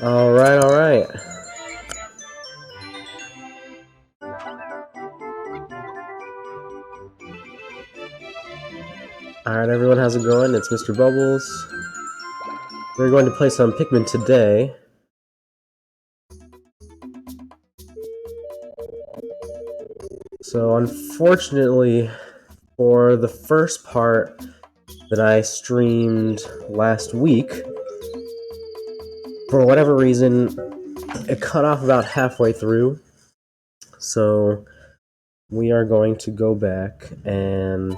Alright, alright. Alright, everyone, how's it going? It's Mr. Bubbles. We're going to play some Pikmin today. So, unfortunately, for the first part that I streamed last week, for whatever reason, it cut off about halfway through. So, we are going to go back and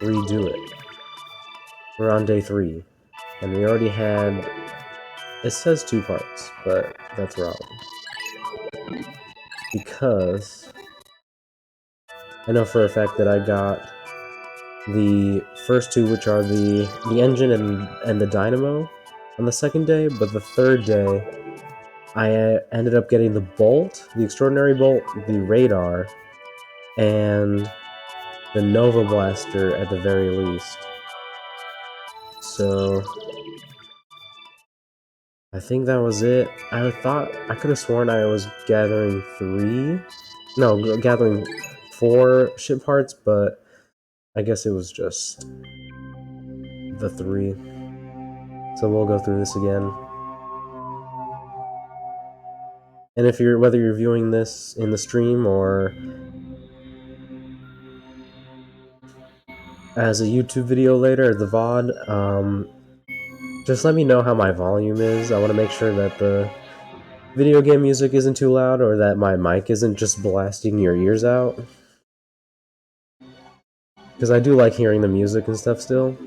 redo it. We're on day 3, and we already had... It says 2 parts, but that's wrong. Because I know for a fact that I got the first 2, which are the engine and the dynamo, on the second day, but the third day I ended up getting the bolt, the extraordinary bolt, the radar, and the Nova Blaster at the very least. So I think that was it. I could have sworn I was gathering 4 ship parts, but I guess it was just the 3. So we'll go through this again. And if whether you're viewing this in the stream or as a YouTube video later, or the VOD, just let me know how my volume is. I want to make sure that the video game music isn't too loud, or that my mic isn't just blasting your ears out. Because I do like hearing the music and stuff still.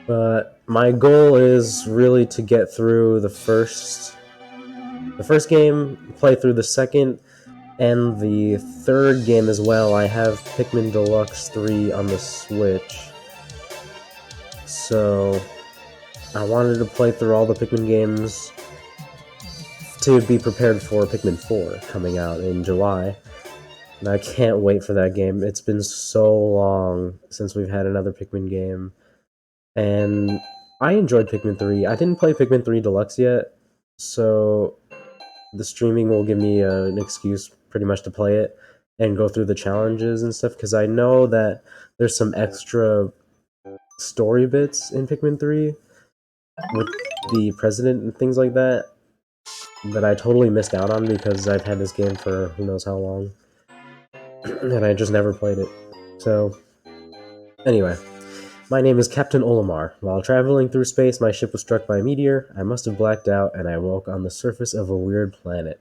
But my goal is really to get through the first game, play through the second, and the third game as well. I have Pikmin Deluxe 3 on the Switch. So I wanted to play through all the Pikmin games to be prepared for Pikmin 4 coming out in July. And I can't wait for that game. It's been so long since we've had another Pikmin game. And I enjoyed Pikmin 3. I didn't play Pikmin 3 Deluxe yet, so the streaming will give me an excuse pretty much to play it and go through the challenges and stuff, because I know that there's some extra story bits in Pikmin 3 with the president and things like that that I totally missed out on because I've had this game for who knows how long and I just never played it. So anyway, my name is Captain Olimar. While traveling through space, my ship was struck by a meteor. I must have blacked out, and I woke on the surface of a weird planet.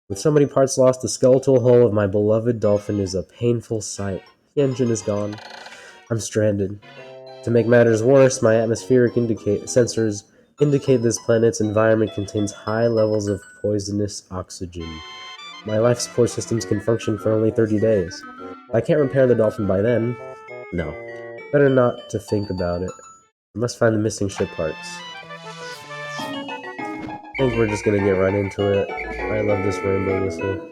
With so many parts lost, the skeletal hull of my beloved dolphin is a painful sight. The engine is gone. I'm stranded. To make matters worse, my atmospheric sensors indicate this planet's environment contains high levels of poisonous oxygen. My life support systems can function for only 30 days. I can't repair the dolphin by then. No. Better not to think about it. I must find the missing ship parts. I think we're just gonna get right into it. I love this rainbow whistle.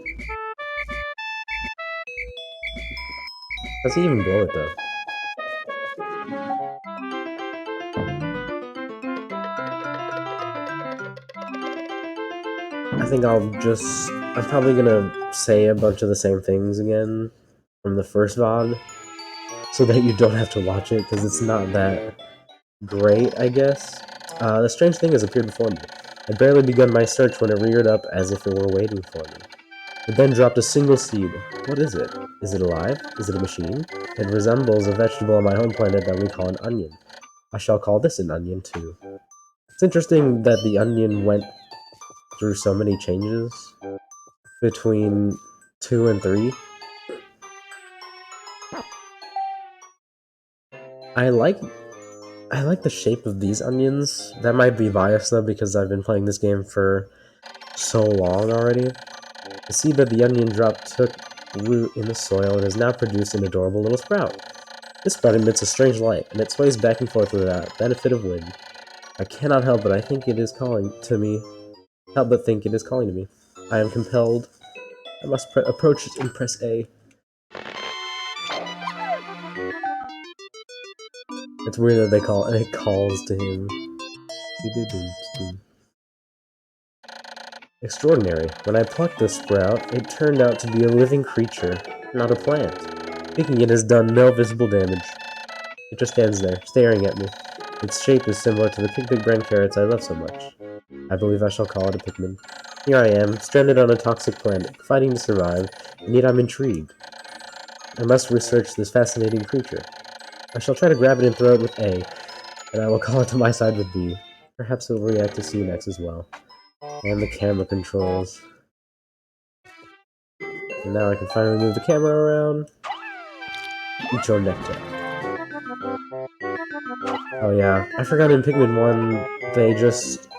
Does he even blow it though? I think I'm probably gonna say a bunch of the same things again from the first VOD, so that you don't have to watch it, because it's not that great, I guess. The strange thing has appeared before me. I'd barely begun my search when it reared up as if it were waiting for me. It then dropped a single seed. What is it? Is it alive? Is it a machine? It resembles a vegetable on my home planet that we call an onion. I shall call this an onion too. It's interesting that the onion went through so many changes between 2 and 3. I like the shape of these onions. That might be biased though, because I've been playing this game for so long already. The seed that the onion drop took root in the soil and has now produced an adorable little sprout. This sprout emits a strange light, and it sways back and forth without benefit of wind. I cannot help but think it is calling to me. I am compelled. I must approach it and press A. It's weird that it calls to him. Extraordinary. When I plucked the sprout, it turned out to be a living creature, not a plant. Picking it has done no visible damage. It just stands there, staring at me. Its shape is similar to the pig brand carrots I love so much. I believe I shall call it a Pikmin. Here I am, stranded on a toxic planet, fighting to survive, and yet I'm intrigued. I must research this fascinating creature. I shall try to grab it and throw it with A, and I will call it to my side with B. Perhaps it will react to C next as well. And the camera controls. And now I can finally move the camera around. Icho Nectar. Oh yeah, I forgot in Pikmin 1, they just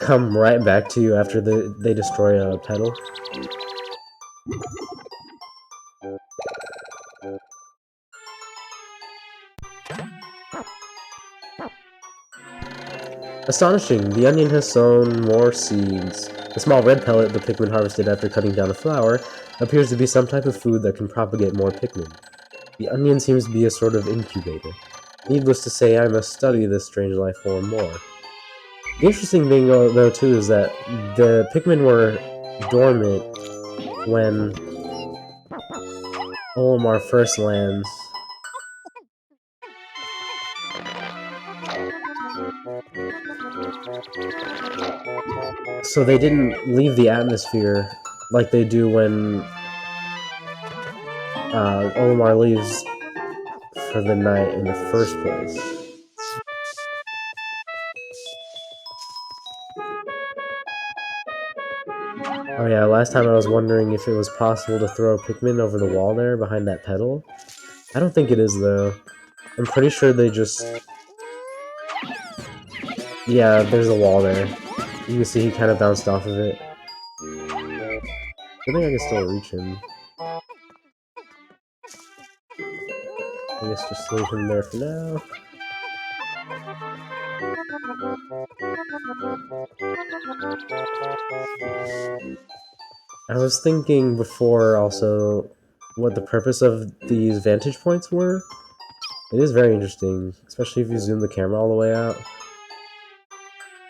come right back to you after they destroy a petal. Astonishing! The onion has sown more seeds. The small red pellet the Pikmin harvested after cutting down a flower appears to be some type of food that can propagate more Pikmin. The onion seems to be a sort of incubator. Needless to say, I must study this strange life form more. The interesting thing, though, too, is that the Pikmin were dormant when Olimar first lands. So they didn't leave the atmosphere like they do when Olimar leaves for the night in the first place. Oh yeah, last time I was wondering if it was possible to throw Pikmin over the wall there behind that pedal. I don't think it is, though. I'm pretty sure they just... Yeah, there's a wall there. You can see he kind of bounced off of it. I think I can still reach him. I guess just leave him there for now. I was thinking before also what the purpose of these vantage points were. It is very interesting, especially if you zoom the camera all the way out.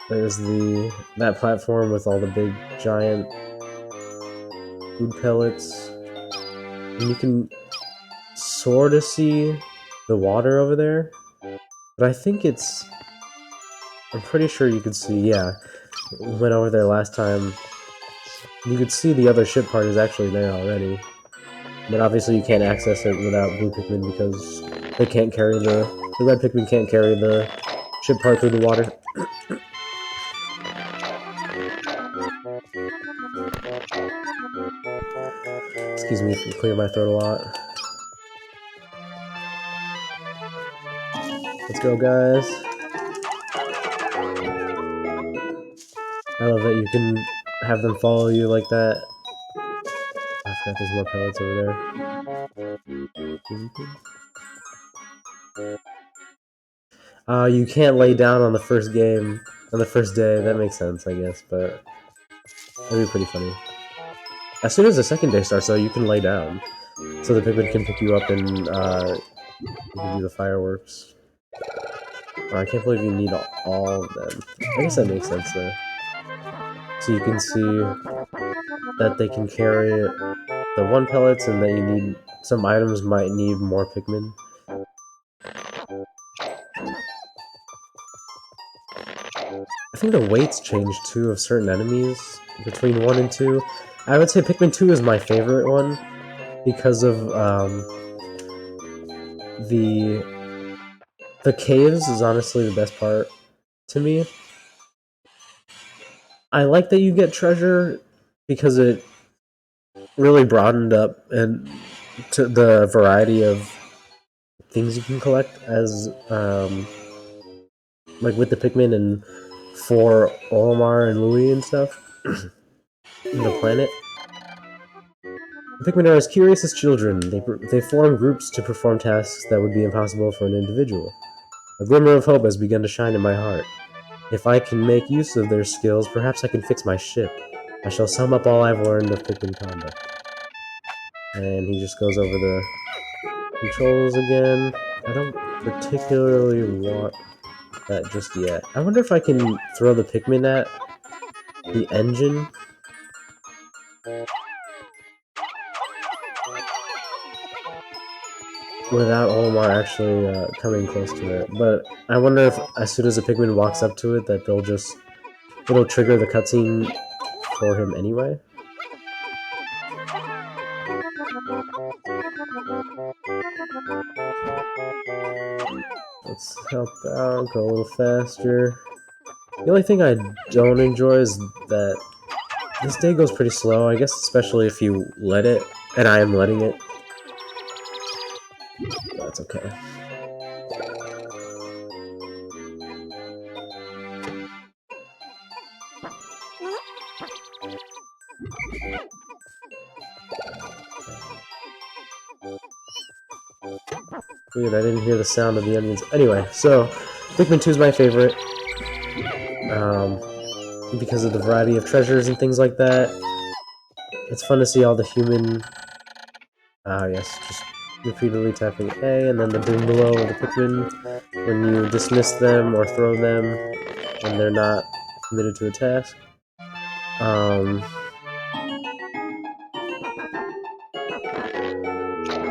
There's that platform with all the big giant food pellets. And you can sort of see the water over there. But I think I'm pretty sure you could see, yeah. We went over there last time. You could see the other ship part is actually there already. But obviously you can't access it without blue Pikmin because they can't carry the red Pikmin can't carry the ship part through the water. Excuse me if you clear my throat a lot. Let's go, guys. I love that you can have them follow you like that. I forgot there's more pellets over there. You can't lay down on the first game, on the first day. That makes sense, I guess, but that'd be pretty funny. As soon as the second day starts, though, you can lay down. So the Pikmin can pick you up and you can do the fireworks. Oh, I can't believe you need all of them. I guess that makes sense, though. So you can see that they can carry the one pellets and that you need... Some items might need more Pikmin. I think the weights change, too, of certain enemies between 1 and 2. I would say Pikmin 2 is my favorite one because of the caves is honestly the best part to me. I like that you get treasure because it really broadened up and to the variety of things you can collect as like with the Pikmin and for Olimar and Louie and stuff in the planet. The Pikmin are as curious as children. They form groups to perform tasks that would be impossible for an individual. A glimmer of hope has begun to shine in my heart. If I can make use of their skills, perhaps I can fix my ship. I shall sum up all I've learned of Pikmin conduct. And he just goes over the controls again. particularly want that just yet. I wonder if I can throw the Pikmin at the engine without Olimar actually coming close to it. But I wonder if as soon as a Pikmin walks up to it, that it'll trigger the cutscene for him anyway. Let's help out, go a little faster. The only thing I don't enjoy is that this day goes pretty slow, I guess, especially if you let it, and I am letting it. That's okay. Weird, I didn't hear the sound of the onions. Anyway, so Pikmin 2 is my favorite. Because of the variety of treasures and things like that. It's fun to see all the human... yes, just repeatedly tapping A, and then the boom below of the Pikmin when you dismiss them or throw them when they're not committed to a task.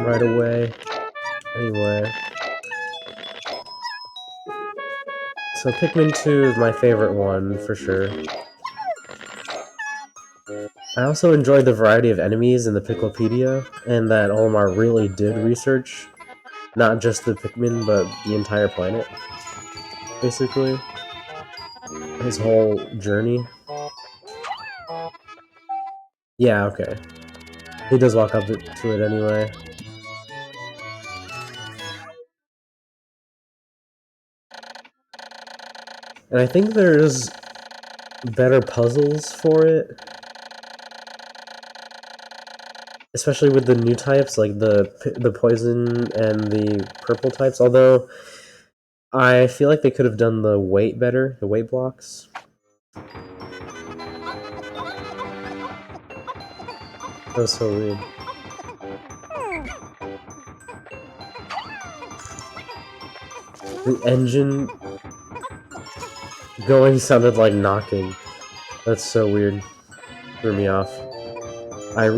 Right away. Anyway. So Pikmin 2 is my favorite one, for sure. I also enjoyed the variety of enemies in the Picklepedia, and that Olimar really did research not just the Pikmin, but the entire planet, basically. His whole journey. Yeah, okay. He does walk up to it anyway. And I think there's better puzzles for it. Especially with the new types, like the poison and the purple types, although I feel like they could have done the weight better, the weight blocks. That was so weird. The engine going sounded like knocking. That's so weird. Threw me off. I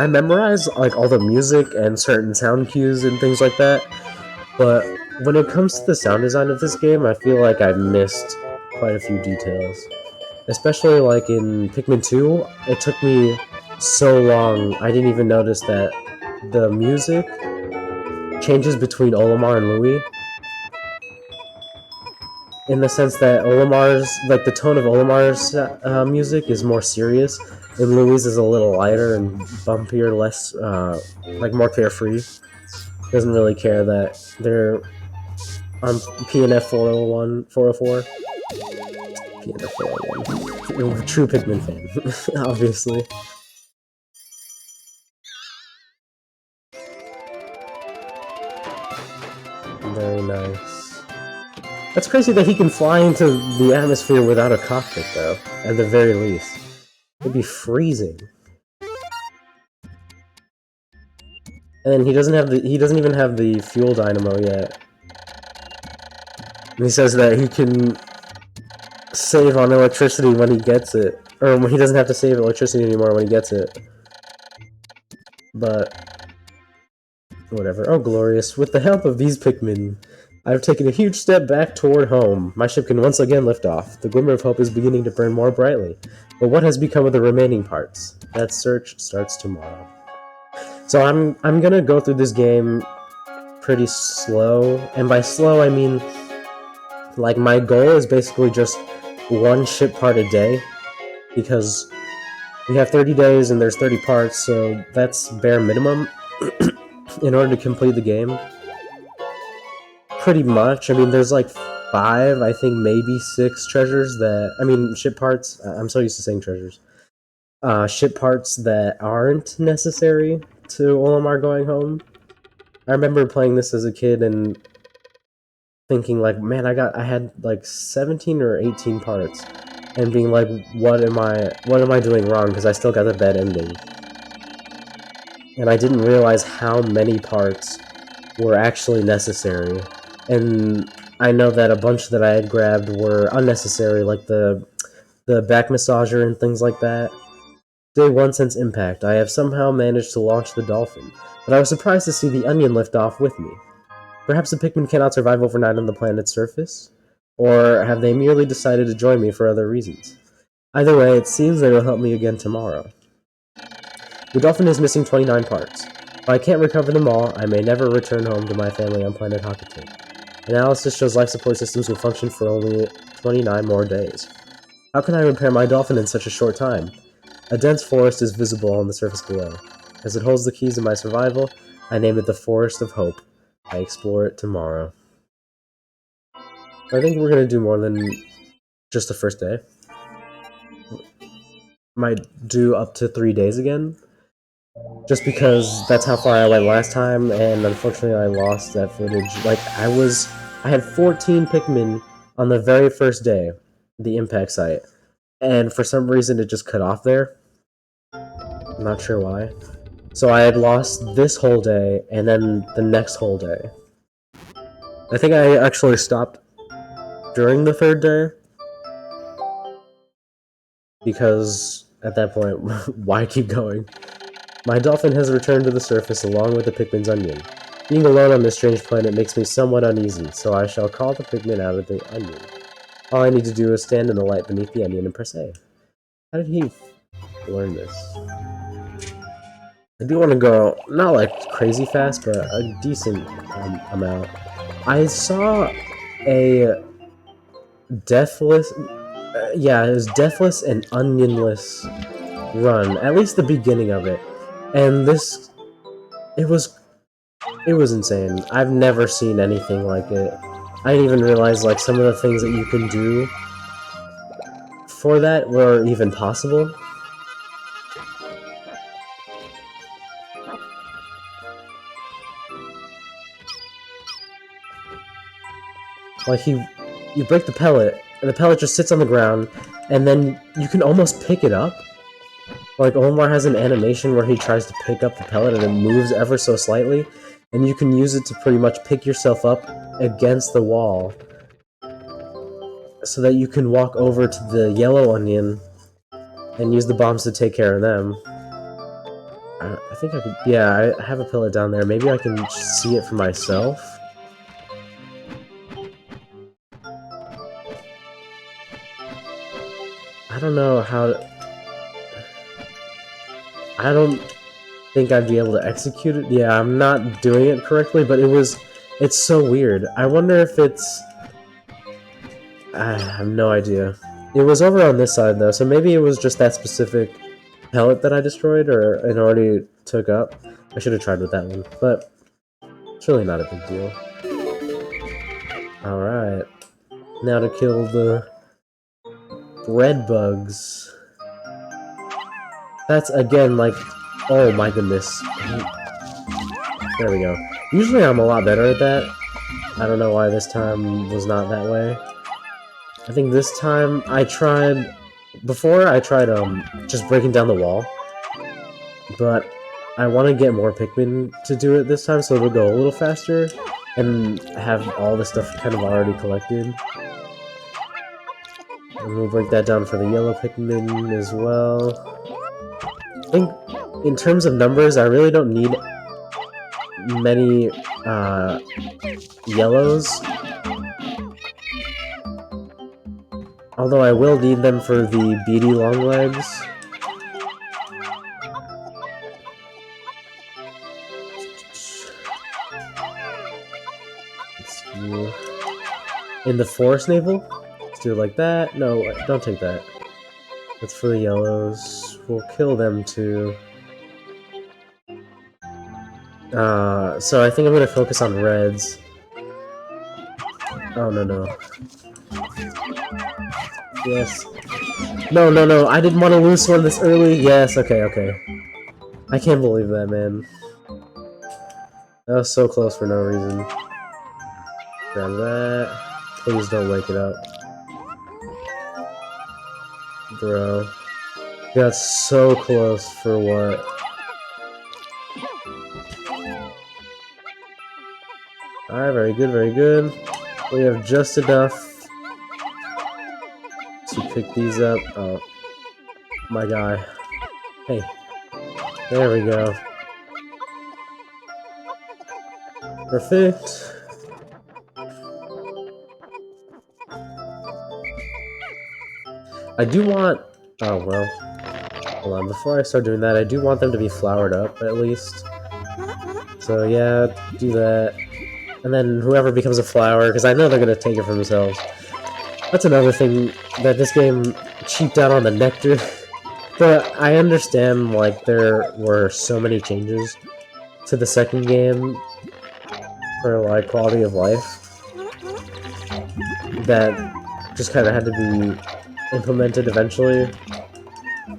memorize like all the music and certain sound cues and things like that, but when it comes to the sound design of this game, I feel like I've missed quite a few details. Especially like in Pikmin 2, it took me so long, I didn't even notice that the music changes between Olimar and Louis. In the sense that like the tone of Olimar's music is more serious, and Louis is a little lighter and bumpier, less, like more carefree. Doesn't really care that they're on PNF 401, 404. PNF 401. True Pikmin fan, obviously. Very nice. That's crazy that he can fly into the atmosphere without a cockpit, though, at the very least. It'd be freezing. And then he doesn't even have the fuel dynamo yet. And he says that he can save on electricity when he gets it. Or when he doesn't have to save electricity anymore when he gets it. But whatever. Oh, glorious. With the help of these Pikmin, I've taken a huge step back toward home. My ship can once again lift off. The glimmer of hope is beginning to burn more brightly. But what has become of the remaining parts? That search starts tomorrow. So I'm gonna go through this game pretty slow, and by slow I mean like my goal is basically just one ship part a day, because we have 30 days and there's 30 parts, so that's bare minimum in order to complete the game. Pretty much. I mean, there's like 5, I think maybe 6 treasures that, I mean, ship parts, I'm so used to saying treasures. Ship parts that aren't necessary to Olimar going home. I remember playing this as a kid and thinking like, man, I had like 17 or 18 parts, and being like, what am I doing wrong? Because I still got the bad ending. and I didn't realize how many parts were actually necessary. And I know that a bunch that I had grabbed were unnecessary, like the back massager and things like that. Day 1 since impact, I have somehow managed to launch the dolphin, but I was surprised to see the onion lift off with me. Perhaps the Pikmin cannot survive overnight on the planet's surface? Or have they merely decided to join me for other reasons? Either way, it seems they will help me again tomorrow. The dolphin is missing 29 parts. If I can't recover them all, I may never return home to my family on planet Hakate. Analysis shows life support systems will function for only 29 more days. How can I repair my dolphin in such a short time? A dense forest is visible on the surface below. As it holds the keys to my survival, I name it the Forest of Hope. I explore it tomorrow. I think we're gonna do more than just the first day. Might do up to 3 days again. Just because that's how far I went last time, and unfortunately I lost that footage. Like, I had 14 Pikmin on the very first day, the impact site, and for some reason it just cut off there. I'm not sure why. So I had lost this whole day, and then the next whole day. I think I actually stopped during the third day, because at that point, why keep going? My dolphin has returned to the surface along with the Pikmin's onion. Being alone on this strange planet makes me somewhat uneasy, so I shall call the Pikmin out of the onion. All I need to do is stand in the light beneath the onion and press A. How did he learn this? I do want to go, not like crazy fast, but a decent amount. I saw a deathless, yeah, it was deathless and onionless run, at least the beginning of it. And this, it was insane. I've never seen anything like it. I didn't even realize like some of the things that you can do for that were even possible. Like you break the pellet, and the pellet just sits on the ground, and then you can almost pick it up. Like Omar has an animation where he tries to pick up the pellet and it moves ever so slightly, and you can use it to pretty much pick yourself up against the wall so that you can walk over to the yellow onion and use the bombs to take care of them. I think I could, yeah, I have a pellet down there. Maybe I can see it for myself. I don't know how to, I don't think I'd be able to execute it. Yeah, I'm not doing it correctly, but it's so weird. I wonder if it's, I have no idea. It was over on this side though, so maybe it was just that specific pellet that I destroyed, or it already took up. I should have tried with that one, but it's really not a big deal. Alright. Now to kill the red bugs. That's again like, oh my goodness. There we go. Usually I'm a lot better at that. I don't know why this time was not that way. I think this time I tried, before I tried just breaking down the wall, but I want to get more Pikmin to do it this time so it'll go a little faster and have all the stuff kind of already collected. And we'll break that down for the yellow Pikmin as well. I think in terms of numbers, I really don't need many yellows. Although I will need them for the beady long legs. Let's do in the forest navel. Let's do it like that. No, don't take that. That's for the yellows. We'll kill them too. So I think I'm gonna focus on reds. Oh no. Yes. No, I didn't want to lose one this early. Yes, okay. I can't believe that, man. That was so close for no reason. Grab that. Please don't wake it up. Bro. Got so close for what? Alright, very good, very good. We have just enough to pick these up. Oh, my guy. Hey, there we go. Perfect. I do want... Oh, well. Hold on, before I start doing that, I do want them to be flowered up, at least. So, yeah, do that. And then whoever becomes a flower, because I know they're going to take it for themselves. That's another thing, that this game cheaped out on the nectar. But I understand, like, there were so many changes to the second game for, like, quality of life that just kind of had to be implemented eventually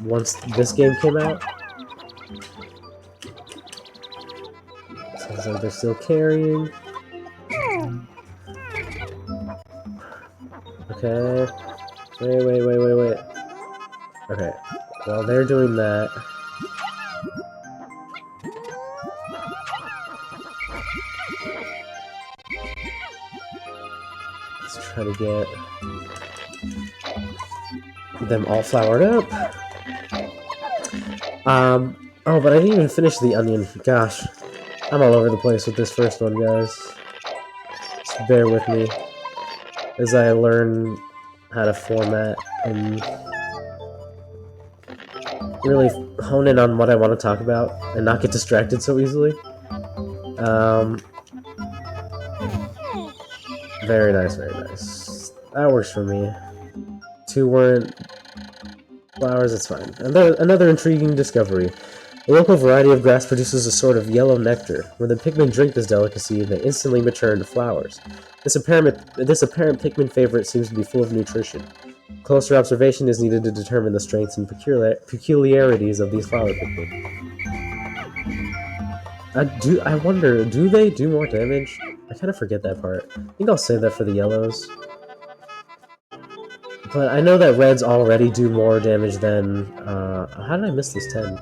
once this game came out. Sounds like they're still carrying. Okay. Wait. Okay. While they're doing that... Let's try to get them all flowered up. Oh, but I didn't even finish the onion. Gosh. I'm all over the place with this first one, guys. Just bear with me as I learn how to format and really hone in on what I want to talk about and not get distracted so easily. Very nice, very nice. That works for me. 2 weren't flowers, it's fine. Another intriguing discovery. The local variety of grass produces a sort of yellow nectar. When the Pikmin drink this delicacy, they instantly mature into flowers. This apparent Pikmin favorite seems to be full of nutrition. Closer observation is needed to determine the strengths and peculiarities of these flower Pikmin. I wonder, do they do more damage? I kind of forget that part. I think I'll save that for the yellows. But I know that reds already do more damage than... how did I miss this 10?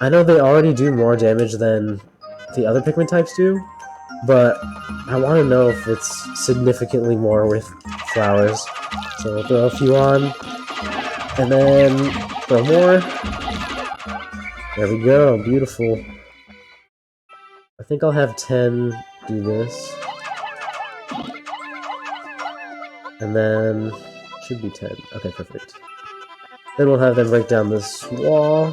I know they already do more damage than the other Pikmin types do, but I want to know if it's significantly more with flowers. So we'll throw a few on, and then throw more. There we go, beautiful. I think I'll have 10 do this. And then, should be 10. Okay, perfect. Then we'll have them break down this wall.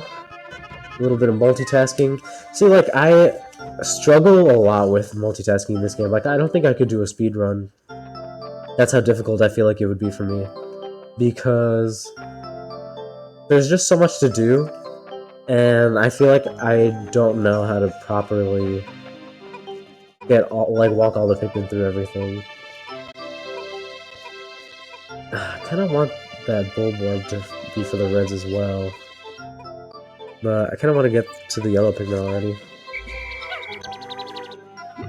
A little bit of multitasking. See, like, I struggle a lot with multitasking in this game. Like, I don't think I could do a speed run. That's how difficult I feel like it would be for me. Because there's just so much to do, and I feel like I don't know how to properly walk all the Pikmin through everything. I kind of want that Bulborb to be for the reds as well. But I kind of want to get to the yellow Pikmin already.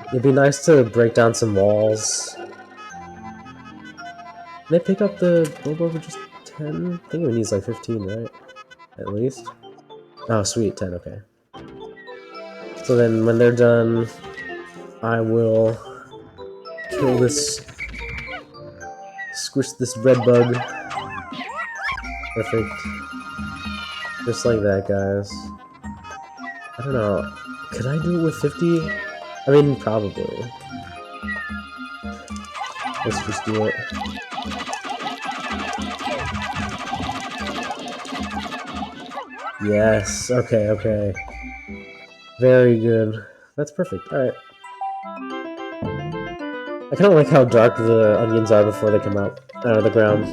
It'd be nice to break down some walls. Can they pick up the Bulborb with just 10? I think it needs like 15, right? At least. Oh, sweet, 10, okay. So then when they're done, I will kill this... Squish this red bug. Perfect. Just like that, guys. I don't know. Could I do it with 50? I mean, probably. Let's just do it. Yes, okay. Very good. That's perfect, alright. I kind of like how dark the onions are before they come out of the ground.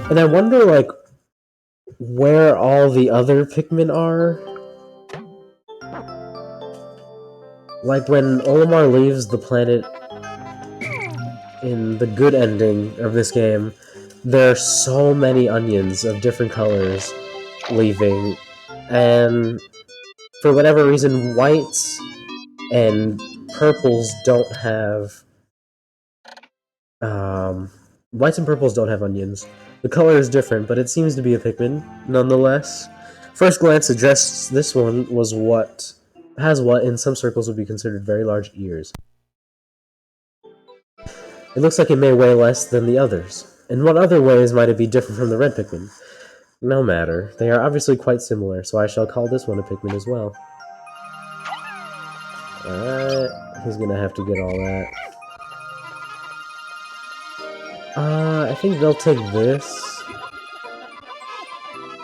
And I wonder, like, where all the other Pikmin are. Like, when Olimar leaves the planet in the good ending of this game, there are so many onions of different colors leaving. And for whatever reason, whites and purples don't have... whites and purples don't have onions. The color is different, but it seems to be a Pikmin, nonetheless. First glance suggests this one was what has what in some circles would be considered very large ears. It looks like it may weigh less than the others. In what other ways might it be different from the red Pikmin? No matter. They are obviously quite similar, so I shall call this one a Pikmin as well. Alright, he's gonna have to get all that. I think they'll take this.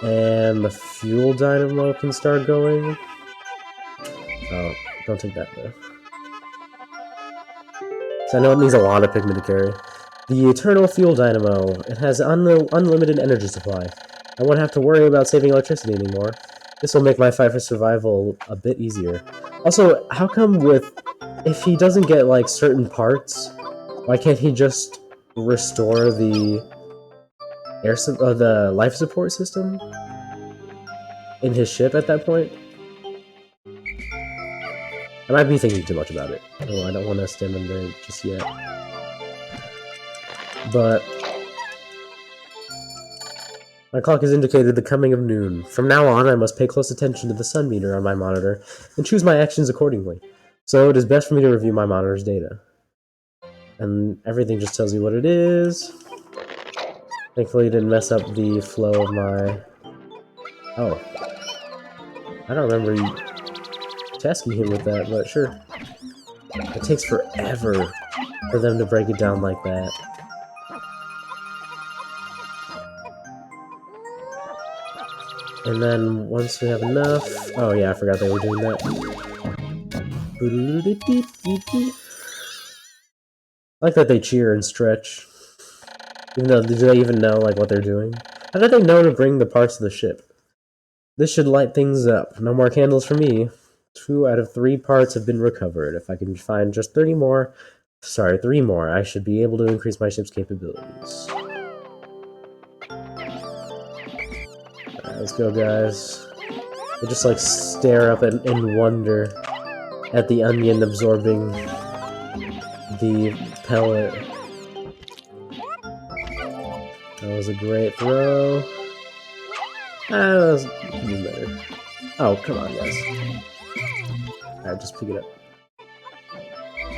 And the fuel dynamo can start going. Oh, don't take that though. So I know it needs a lot of Pikmin to carry. The Eternal Fuel Dynamo. It has unlimited energy supply. I won't have to worry about saving electricity anymore. This will make my fight for survival a bit easier. Also, how come if he doesn't get, like, certain parts, why can't he just restore the the life support system in his ship at that point? I might be thinking too much about it. Oh, I don't want to stand under it just yet. But my clock has indicated the coming of noon. From now on, I must pay close attention to the sun meter on my monitor and choose my actions accordingly. So it is best for me to review my monitor's data. And everything just tells you what it is. Thankfully, it didn't mess up the flow of my... Oh. I don't remember you tasking him with that, but sure. It takes forever for them to break it down like that. And then once we have enough... Oh yeah, I forgot they were doing that. I like that they cheer and stretch. Even though, do they even know like what they're doing? How did they know to bring the parts of the ship? This should light things up. No more candles for me. 2 out of 3 parts have been recovered. If I can find just 3 more, I should be able to increase my ship's capabilities. Alright, let's go, guys. We'll just like stare up in wonder at the onion absorbing the pellet. That was a great throw. That was better. Oh, come on, guys. Alright, just pick it up.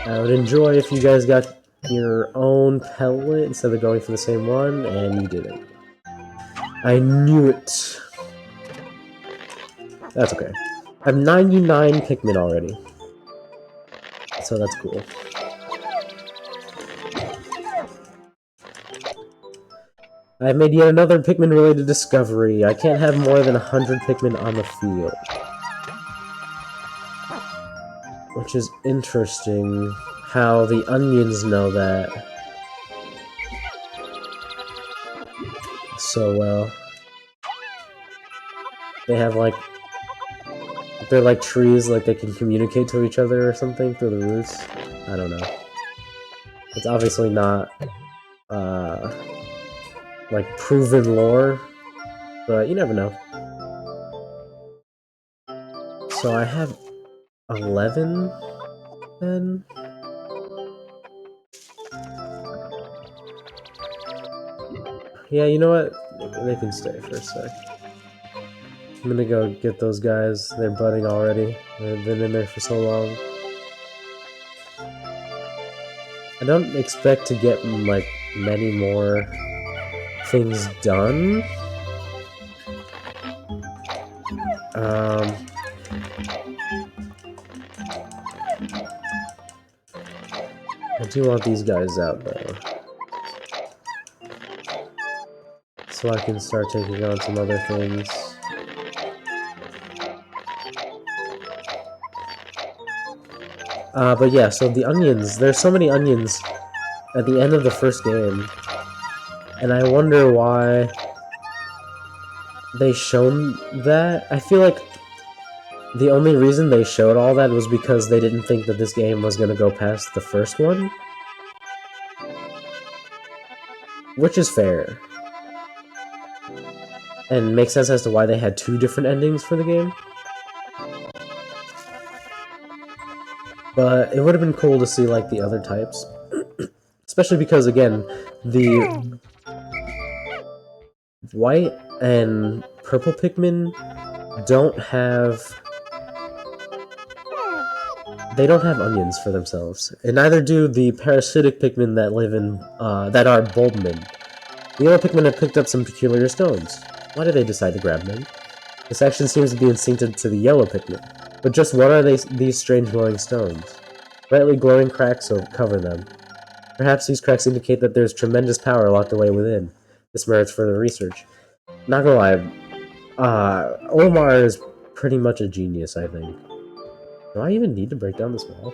I would enjoy if you guys got your own pellet instead of going for the same one, and you didn't. I knew it. That's okay. I have 99 Pikmin already. So that's cool. I've made yet another Pikmin-related discovery. I can't have more than 100 Pikmin on the field. Which is interesting, how the onions know that so well. They have, like... They're like trees, like they can communicate to each other or something through the roots. I don't know. It's obviously not, like, proven lore, but you never know. So I have 11, then? Yeah, you know what? They can stay for a sec. I'm gonna go get those guys. They're budding already. They've been in there for so long. I don't expect to get, like, many more things done. I do want these guys out, though. So I can start taking on some other things. But yeah, so the onions. There's so many onions at the end of the first game. And I wonder why they shown that. I feel like the only reason they showed all that was because they didn't think that this game was going to go past the first one. Which is fair. And makes sense as to why they had 2 different endings for the game. But it would have been cool to see, like, the other types. Especially because, again, the white and purple Pikmin don't have they don't have onions for themselves, and neither do the parasitic Pikmin that live in, that are bulbmen. The yellow Pikmin have picked up some peculiar stones. Why did they decide to grab them? This action seems to be instinctive to the yellow Pikmin. But just what are these strange glowing stones? Brightly glowing cracks cover them. Perhaps these cracks indicate that there's tremendous power locked away within. This merits further research. Not gonna lie, Omar is pretty much a genius, I think. Do I even need to break down this wall?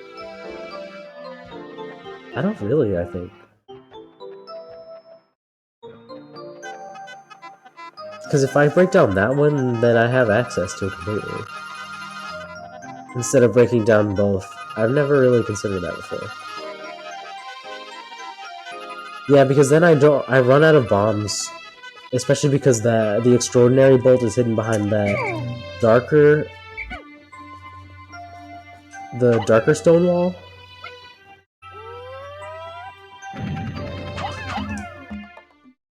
I don't really, I think. Because if I break down that one, then I have access to it completely. Instead of breaking down both. I've never really considered that before. Yeah, because then I run out of bombs. Especially because the extraordinary bolt is hidden behind the darker stone wall.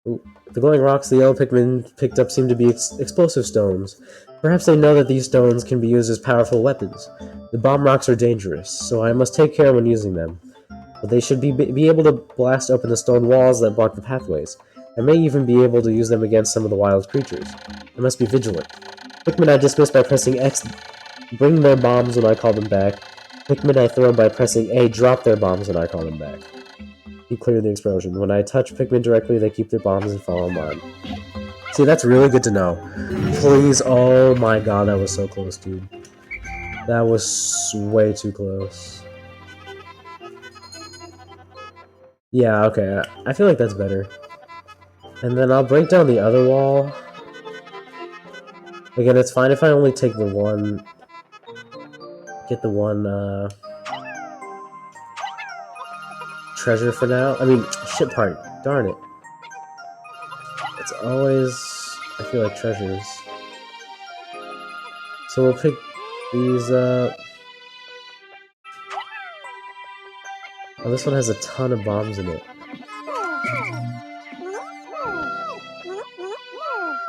Ooh. The glowing rocks the yellow Pikmin picked up seem to be explosive stones. Perhaps they know that these stones can be used as powerful weapons. The bomb rocks are dangerous, so I must take care when using them. But they should be able to blast open the stone walls that block the pathways. I may even be able to use them against some of the wild creatures. I must be vigilant. Pikmin I dismiss by pressing X bring their bombs when I call them back. Pikmin I throw by pressing A drop their bombs when I call them back. Keep clear the explosion. When I touch Pikmin directly, they keep their bombs and follow mine. See, that's really good to know. Please, oh my god, that was so close, dude. That was way too close. Yeah, okay, I feel like that's better. And then I'll break down the other wall. Again, it's fine if I only take the one... Get the one, treasure for now. I mean, shit part. Darn it. It's always... I feel like treasures. So we'll pick these up. Oh, this one has a ton of bombs in it.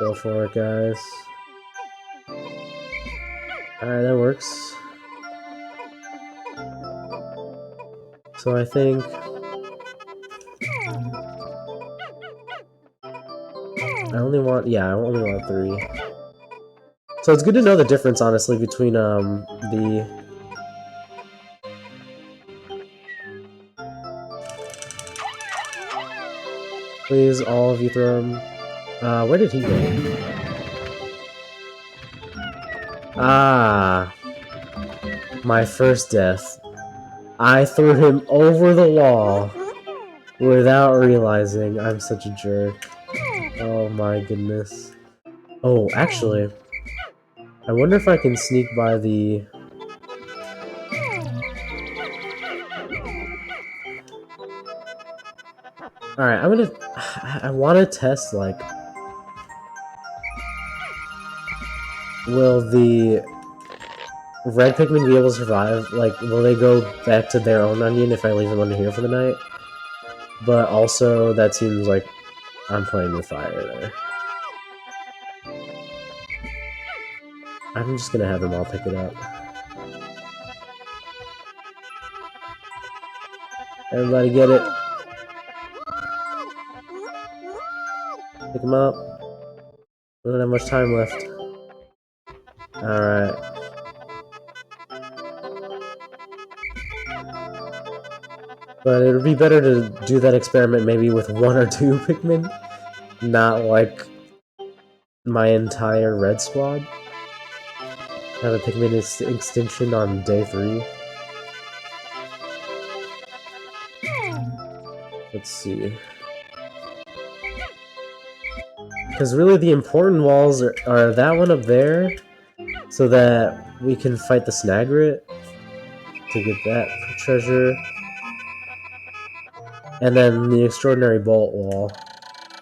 Go for it, guys. Alright, that works. So I think... I only want 3. So it's good to know the difference, honestly, between, the... Please, all of you throw him. Where did he go? Ah, my first death. I threw him over the wall without realizing. I'm such a jerk. Oh my goodness. Oh, actually, I wonder if I can sneak by the... Alright, I'm gonna... I want to test, like... Will the red Pikmin be able to survive? Like, will they go back to their own onion if I leave them under here for the night? But also, that seems like I'm playing with fire there. I'm just gonna have them all pick it up. Everybody get it. Pick them up. We don't have much time left. Alright. But it would be better to do that experiment maybe with 1 or 2 Pikmin. Not like my entire red squad. Have a Pikmin extinction on day 3. Let's see. Because really the important walls are that one up there, so that we can fight the Snagrit to get that treasure. And then the extraordinary bolt wall.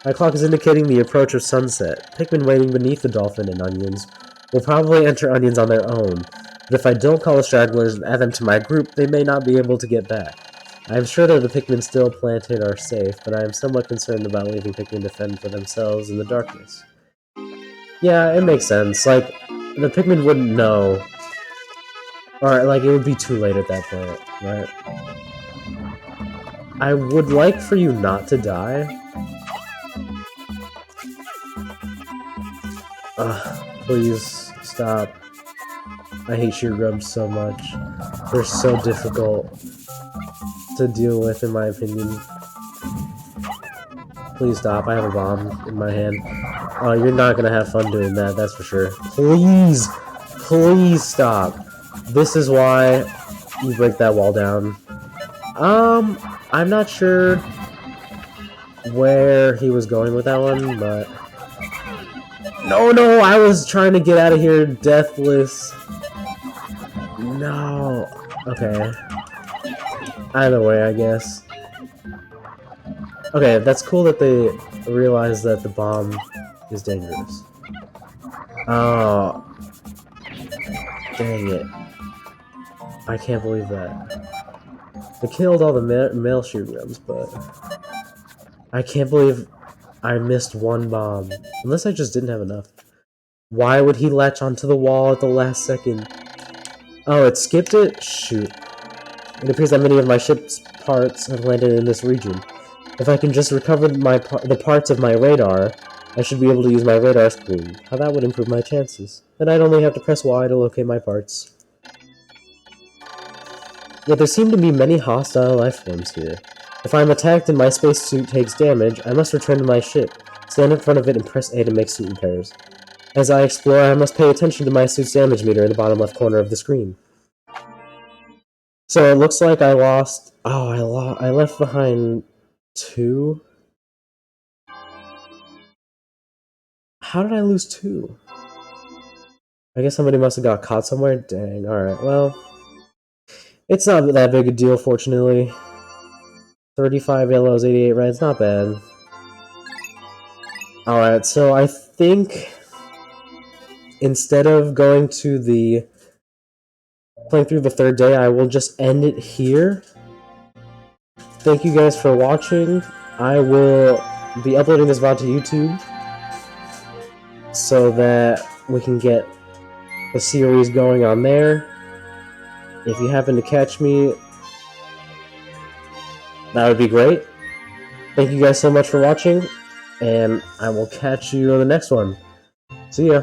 My clock is indicating the approach of sunset. Pikmin waiting beneath the dolphin and onions will probably enter onions on their own, but if I don't call the stragglers and add them to my group, they may not be able to get back. I am sure that the Pikmin still planted are safe, but I am somewhat concerned about leaving Pikmin to fend for themselves in the darkness. Yeah, it makes sense. Like, the Pikmin wouldn't know Alright, like, it would be too late at that point, right? I would like for you not to die. Please stop. I hate sheer grubs so much. They're so difficult to deal with, in my opinion. Please stop. I have a bomb in my hand. Oh, you're not gonna have fun doing that, that's for sure. Please! Please stop. This is why you break that wall down. I'm not sure where he was going with that one, but... No, I was trying to get out of here deathless. No. Okay. Either way, I guess. Okay, that's cool that they realize that the bomb is dangerous. Oh. Dang it. I can't believe that. They killed all the male sheer grubs, but... I can't believe I missed one bomb. Unless I just didn't have enough. Why would he latch onto the wall at the last second? Oh, it skipped it? Shoot. It appears that many of my ship's parts have landed in this region. If I can just recover the parts of my radar, I should be able to use my radar screen. How that would improve my chances. Then I'd only have to press Y to locate my parts. Yet there seem to be many hostile life forms here. If I'm attacked and my spacesuit takes damage, I must return to my ship, stand in front of it and press A to make suit repairs. As I explore, I must pay attention to my suit's damage meter in the bottom left corner of the screen. So it looks like I lost... Oh, I left behind 2? How did I lose 2? I guess somebody must have got caught somewhere? Dang, alright, well... It's not that big a deal, fortunately. 35 yellows, 88 reds, not bad. Alright, so I think... Instead of going to the... playing through the 3rd day, I will just end it here. Thank you guys for watching. I will be uploading this VOD to YouTube so that we can get the series going on there. If you happen to catch me, that would be great. Thank you guys so much for watching, and I will catch you on the next one. See ya.